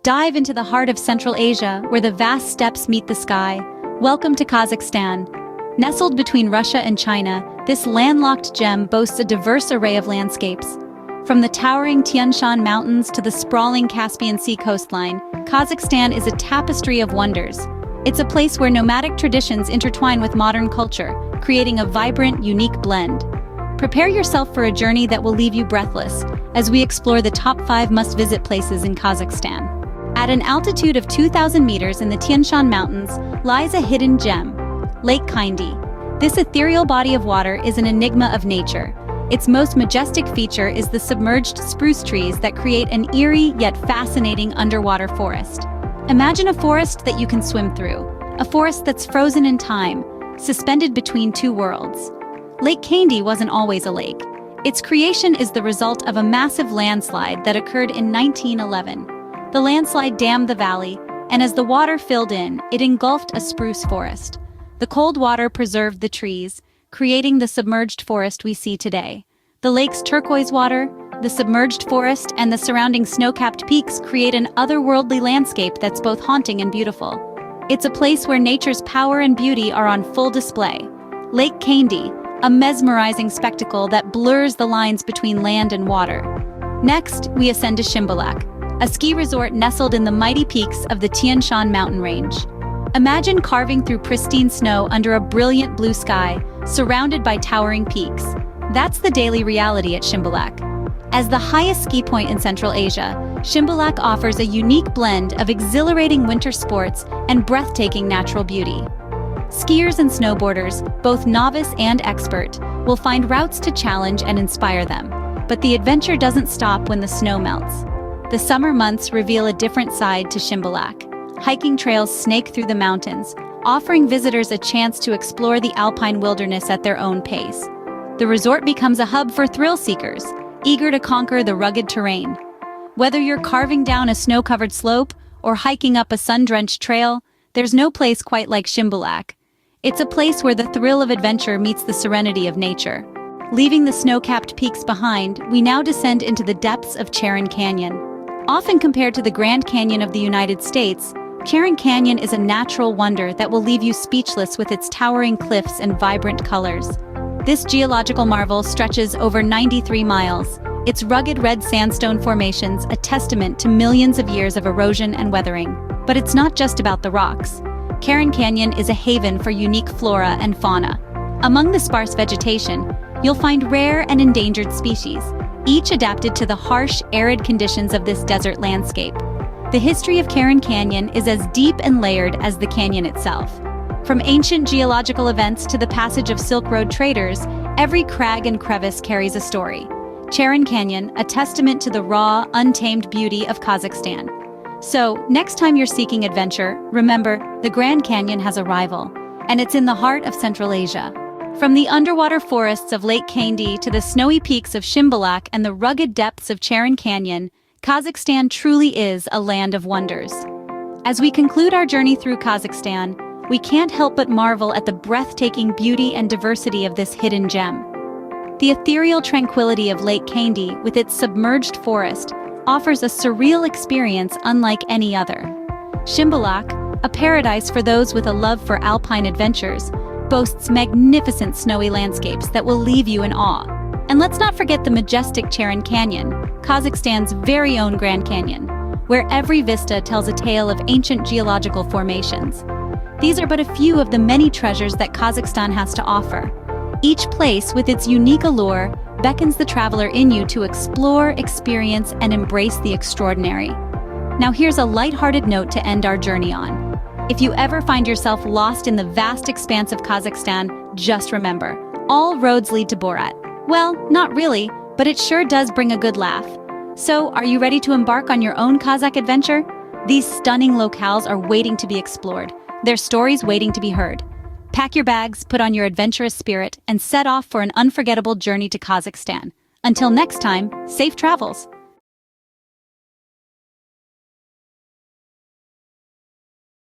Dive into the heart of Central Asia, where the vast steppes meet the sky. Welcome to Kazakhstan. Nestled between Russia and China, this landlocked gem boasts a diverse array of landscapes. From the towering Tian Shan Mountains to the sprawling Caspian Sea coastline, Kazakhstan is a tapestry of wonders. It's a place where nomadic traditions intertwine with modern culture, creating a vibrant, unique blend. Prepare yourself for a journey that will leave you breathless as we explore the top 5 must-visit places in Kazakhstan. At an altitude of 2,000 meters in the Tian Shan Mountains lies a hidden gem, Lake Kaindy. This ethereal body of water is an enigma of nature. Its most majestic feature is the submerged spruce trees that create an eerie yet fascinating underwater forest. Imagine a forest that you can swim through, a forest that's frozen in time, suspended between two worlds. Lake Kaindy wasn't always a lake. Its creation is the result of a massive landslide that occurred in 1911. The landslide dammed the valley, and as the water filled in, it engulfed a spruce forest. The cold water preserved the trees, creating the submerged forest we see today. The lake's turquoise water, the submerged forest, and the surrounding snow-capped peaks create an otherworldly landscape that's both haunting and beautiful. It's a place where nature's power and beauty are on full display. Lake Kaindy, a mesmerizing spectacle that blurs the lines between land and water. Next, we ascend to Shymbulak, a ski resort nestled in the mighty peaks of the Tian Shan mountain range. Imagine carving through pristine snow under a brilliant blue sky, surrounded by towering peaks. That's the daily reality at Shymbulak. As the highest ski point in Central Asia, Shymbulak offers a unique blend of exhilarating winter sports and breathtaking natural beauty. Skiers and snowboarders, both novice and expert, will find routes to challenge and inspire them. But the adventure doesn't stop when the snow melts. The summer months reveal a different side to Shymbulak. Hiking trails snake through the mountains, offering visitors a chance to explore the Alpine wilderness at their own pace. The resort becomes a hub for thrill seekers, eager to conquer the rugged terrain. Whether you're carving down a snow-covered slope or hiking up a sun-drenched trail, there's no place quite like Shymbulak. It's a place where the thrill of adventure meets the serenity of nature. Leaving the snow-capped peaks behind, we now descend into the depths of Charyn Canyon. Often compared to the Grand Canyon of the United States, Charyn Canyon is a natural wonder that will leave you speechless with its towering cliffs and vibrant colors. This geological marvel stretches over 93 miles, its rugged red sandstone formations a testament to millions of years of erosion and weathering. But it's not just about the rocks. Charyn Canyon is a haven for unique flora and fauna. Among the sparse vegetation, you'll find rare and endangered species, each adapted to the harsh, arid conditions of this desert landscape. The history of Charyn Canyon is as deep and layered as the canyon itself. From ancient geological events to the passage of Silk Road traders, every crag and crevice carries a story. Charyn Canyon, a testament to the raw, untamed beauty of Kazakhstan. So, next time you're seeking adventure, remember, the Grand Canyon has a rival, and it's in the heart of Central Asia. From the underwater forests of Lake Kaindy to the snowy peaks of Shymbulak and the rugged depths of Charyn Canyon, Kazakhstan truly is a land of wonders. As we conclude our journey through Kazakhstan, we can't help but marvel at the breathtaking beauty and diversity of this hidden gem. The ethereal tranquility of Lake Kaindy, with its submerged forest, offers a surreal experience unlike any other. Shymbulak, a paradise for those with a love for alpine adventures, boasts magnificent snowy landscapes that will leave you in awe. And let's not forget the majestic Charyn Canyon, Kazakhstan's very own Grand Canyon, where every vista tells a tale of ancient geological formations. These are but a few of the many treasures that Kazakhstan has to offer. Each place, with its unique allure, beckons the traveler in you to explore, experience, and embrace the extraordinary. Now here's a lighthearted note to end our journey on. If you ever find yourself lost in the vast expanse of Kazakhstan, just remember, all roads lead to Borat. Well, not really, but it sure does bring a good laugh. So, are you ready to embark on your own Kazakh adventure? These stunning locales are waiting to be explored, their stories waiting to be heard. Pack your bags, put on your adventurous spirit, and set off for an unforgettable journey to Kazakhstan. Until next time, safe travels!